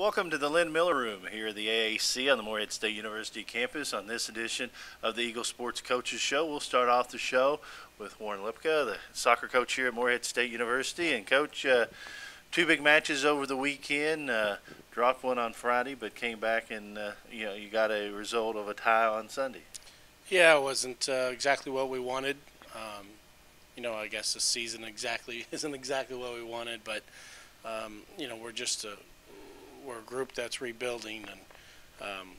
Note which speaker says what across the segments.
Speaker 1: Welcome to the Lynn Miller Room here at the AAC on the Morehead State University campus. On this edition of the Eagle Sports Coaches Show, we'll start off the show with Warren Lipka, the soccer coach here at Morehead State University. And Coach, two big matches over the weekend. Dropped one on Friday, but came back and you got a result of a tie on Sunday.
Speaker 2: Yeah, it wasn't exactly what we wanted. I guess the season isn't exactly what we wanted, but we're a group that's rebuilding, and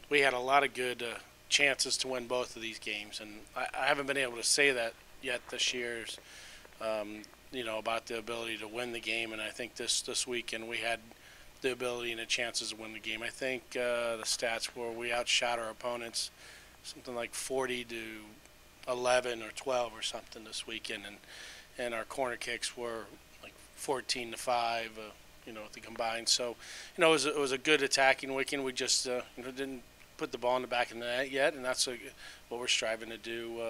Speaker 2: we had a lot of good chances to win both of these games, and I haven't been able to say that yet this year. About the ability to win the game, and I think this weekend we had the ability and the chances to win the game. I think the stats were we outshot our opponents something like 40 to 11 or 12 or something this weekend, and our corner kicks were like 14 to 5. The combined. So, it was a good attacking weekend. We just didn't put the ball in the back of the net yet, and that's what we're striving to do.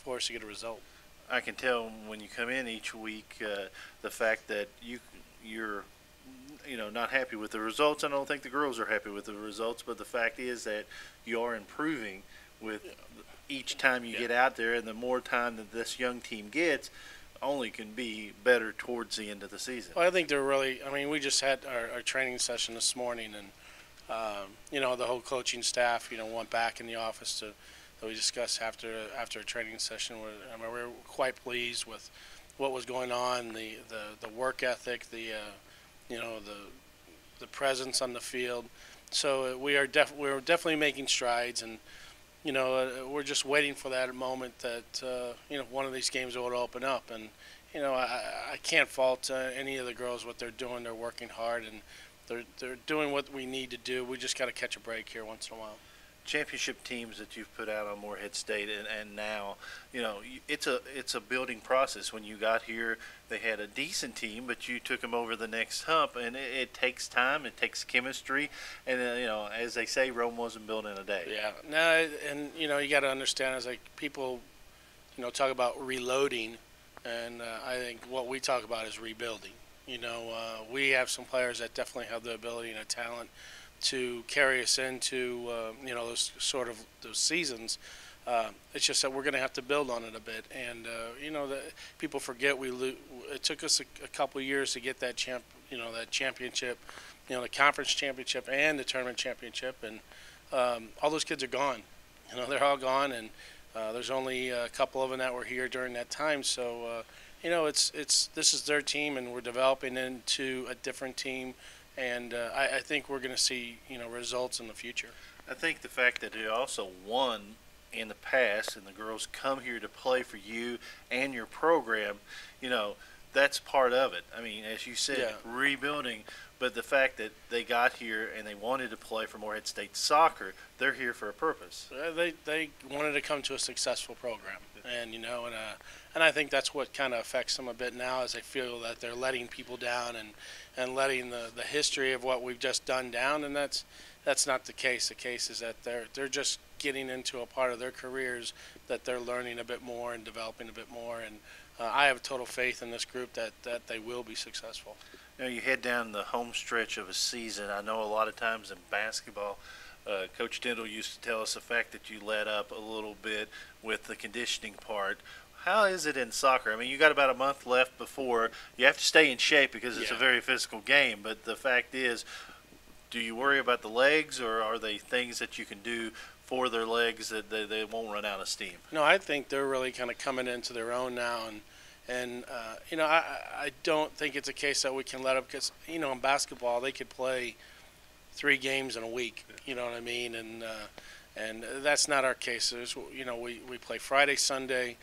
Speaker 2: For us to get a result.
Speaker 1: I can tell when you come in each week the fact that you're not happy with the results. I don't think the girls are happy with the results, but the fact is that you are improving with each time you get out there, and the more time that this young team gets, only can be better towards the end of the season.
Speaker 2: Well, I think they're really. We just had our training session this morning, and the whole coaching staff, went back in the office that we discussed after a training session. We were quite pleased with what was going on, the work ethic, the presence on the field. So we're definitely making strides, and we're just waiting for that moment that one of these games will open up. And I can't fault any of the girls what they're doing. They're working hard, and they're doing what we need to do. We just got to catch a break here once in a while.
Speaker 1: Championship teams that you've put out on Morehead State, and now it's a building process. When you got here, they had a decent team, but you took them over the next hump, and it takes time, it takes chemistry, and as they say, Rome wasn't built in a day.
Speaker 2: Yeah, no, and you got to understand, as like people talk about reloading, and I think what we talk about is rebuilding. We have some players that definitely have the ability and the talent to carry us into those seasons. It's just that we're going to have to build on it a bit, and people forget it took us a couple of years to get that championship, the conference championship and the tournament championship, and all those kids are gone. They're all gone, and there's only a couple of them that were here during that time. So this is their team, and we're developing into a different team. And I think we're going to see, results in the future.
Speaker 1: I think the fact that it also won in the past, and the girls come here to play for you and your program, that's part of it. As you said, rebuilding. But the fact that they got here and they wanted to play for Morehead State soccer, they're here for a purpose.
Speaker 2: They wanted to come to a successful program, and and I think that's what kind of affects them a bit now, as they feel that they're letting people down and letting the history of what we've just done down, and that's not the case. The case is that they're just getting into a part of their careers that they're learning a bit more and developing a bit more, and I have total faith in this group that they will be successful.
Speaker 1: You head down the home stretch of a season. I know a lot of times in basketball, Coach Dindal used to tell us the fact that you let up a little bit with the conditioning part. How is it in soccer? You got about a month left before. You have to stay in shape because it's a very physical game. But the fact is, do you worry about the legs, or are they things that you can do for their legs that they won't run out of steam?
Speaker 2: No, I think they're really kind of coming into their own now. And I don't think it's a case that we can let up, because, in basketball, they could play 3 games in a week. You know what I mean? And that's not our case. We play Friday, Sunday.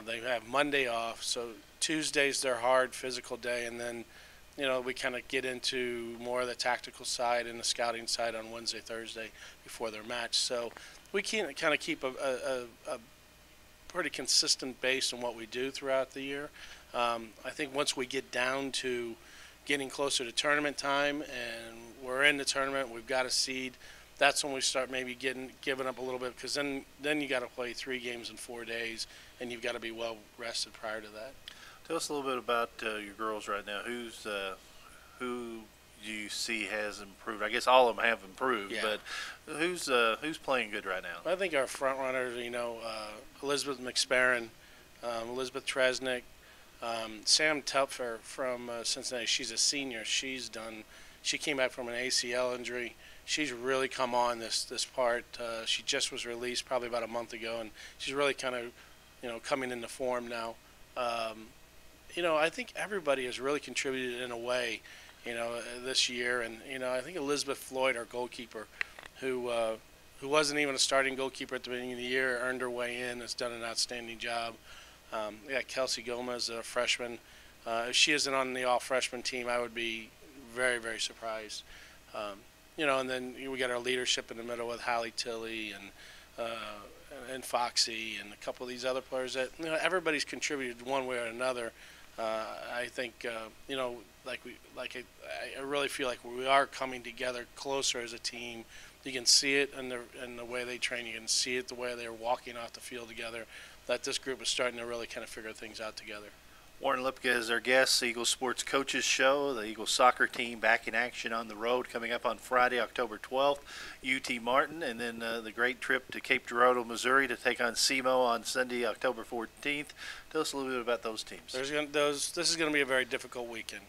Speaker 2: They have Monday off, so Tuesday's their hard physical day, and then we kind of get into more of the tactical side and the scouting side on Wednesday, Thursday before their match. So we can kind of keep a pretty consistent base in what we do throughout the year. I think once we get down to getting closer to tournament time and we're in the tournament, we've got a seed, that's when we start maybe giving up a little bit, because then you got to play 3 games in 4 days, and you've got to be well rested prior to that.
Speaker 1: Tell us a little bit about your girls right now. Who you see has improved? I guess all of them have improved,
Speaker 2: Yeah.
Speaker 1: but who's playing good right now?
Speaker 2: I think our front runners, Elizabeth McSparron, Elizabeth Tresnick, Sam Tupfer from Cincinnati. She's a senior. She came back from an ACL injury. She's really come on this part. She just was released probably about a month ago, and she's really kind of, coming into form now. I think everybody has really contributed in a way, this year. And I think Elizabeth Floyd, our goalkeeper, who wasn't even a starting goalkeeper at the beginning of the year, earned her way in, has done an outstanding job. Kelsey Gomez, a freshman. If she isn't on the all-freshman team, I would be very, very surprised. And then we got our leadership in the middle with Hallie Tilley and Foxy and a couple of these other players that everybody's contributed one way or another. I think I really feel like we are coming together closer as a team. You can see it in the way they train. You can see it the way they're walking off the field together. That this group is starting to really kind of figure things out together.
Speaker 1: Warren Lipka is our guest. Eagles Sports Coaches Show. The Eagles soccer team back in action on the road coming up on Friday, October 12th, UT Martin, and then the great trip to Cape Girardeau, Missouri to take on SEMO on Sunday, October 14th. Tell us a little bit about those teams.
Speaker 2: This is going to be a very difficult weekend.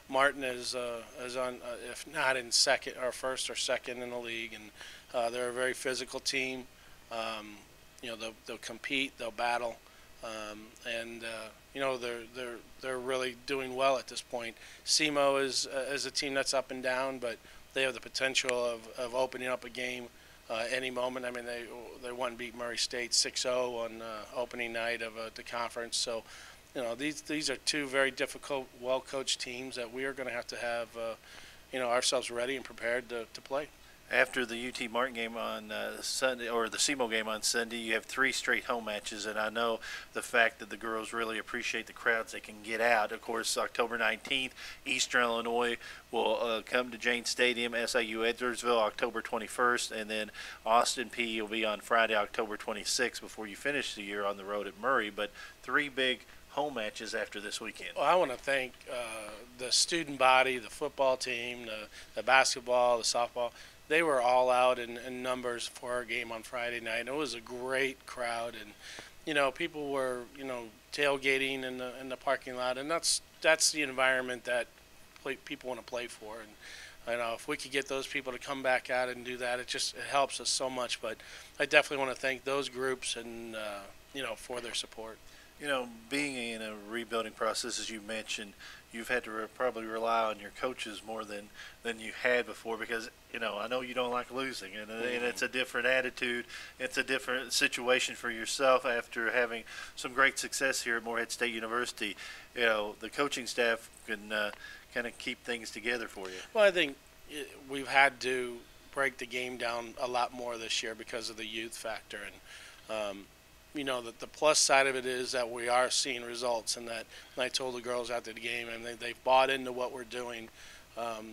Speaker 2: Martin is on, if not in second or first or second in the league, and they're a very physical team. They'll compete, they'll battle, and they're really doing well at this point. SEMO is a team that's up and down, but they have the potential of opening up a game any moment. I mean, they won and beat Murray State 6-0 on opening night of the conference. So, these are two very difficult, well-coached teams that we are going to have ourselves ready and prepared to play.
Speaker 1: After the UT Martin game on Sunday, or the SEMO game on Sunday, you have 3 straight home matches, and I know the fact that the girls really appreciate the crowds they can get out. Of course, October 19th, Eastern Illinois will come to Jane Stadium, SIU Edwardsville October 21st, and then Austin P will be on Friday, October 26th before you finish the year on the road at Murray. But 3 big home matches after this weekend.
Speaker 2: Well, I want to thank the student body, the football team, the basketball, the softball. They were all out in numbers for our game on Friday night. And it was a great crowd, and people were tailgating in the parking lot, and that's the environment that people want to play for. And if we could get those people to come back out and do that, it helps us so much. But I definitely want to thank those groups and for their support.
Speaker 1: Being in a rebuilding process, as you mentioned, you've had to probably rely on your coaches more than you had before, because I know you don't like losing, and it's a different attitude. It's a different situation for yourself after having some great success here at Morehead State University. The coaching staff can kind of keep things together for you.
Speaker 2: Well, I think we've had to break the game down a lot more this year because of the youth factor, and the plus side of it is that we are seeing results, and that I told the girls after the game, and they've bought into what we're doing.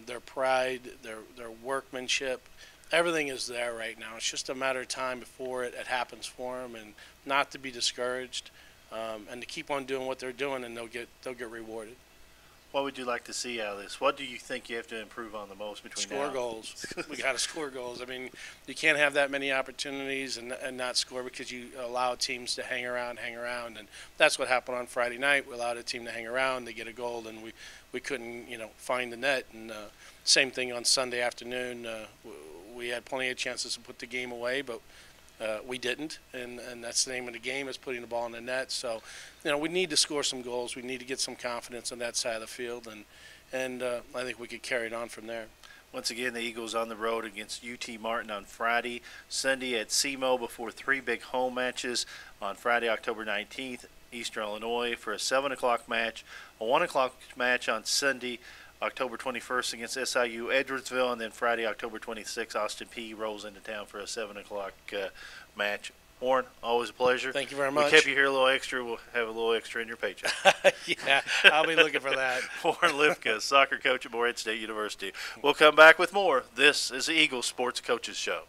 Speaker 2: Their pride, their workmanship, everything is there right now. It's just a matter of time before it happens for them, and not to be discouraged, and to keep on doing what they're doing, and they'll get rewarded.
Speaker 1: What would you like to see out of this? What do you think you have to improve on the most between now?
Speaker 2: Score goals. We got to score goals. I mean, you can't have that many opportunities and not score, because you allow teams to hang around, and that's what happened on Friday night. We allowed a team to hang around, they get a goal, and we couldn't find the net. And same thing on Sunday afternoon. We had plenty of chances to put the game away, but we didn't, and that's the name of the game, is putting the ball in the net. So, we need to score some goals. We need to get some confidence on that side of the field, and I think we could carry it on from there.
Speaker 1: Once again, the Eagles on the road against UT Martin on Friday, Sunday at SEMO before 3 big home matches on Friday, October 19th, Eastern Illinois for a 7 o'clock match, a 1 o'clock match on Sunday, October 21st against SIU Edwardsville, and then Friday, October 26th, Austin P rolls into town for a 7 o'clock match. Warren, always a pleasure.
Speaker 2: Thank you very much.
Speaker 1: We kept you here a little extra. We'll have a little extra in your paycheck.
Speaker 2: Yeah, I'll be looking for that.
Speaker 1: Warren Lipka, soccer coach at Morehead State University. We'll come back with more. This is the Eagles Sports Coaches Show.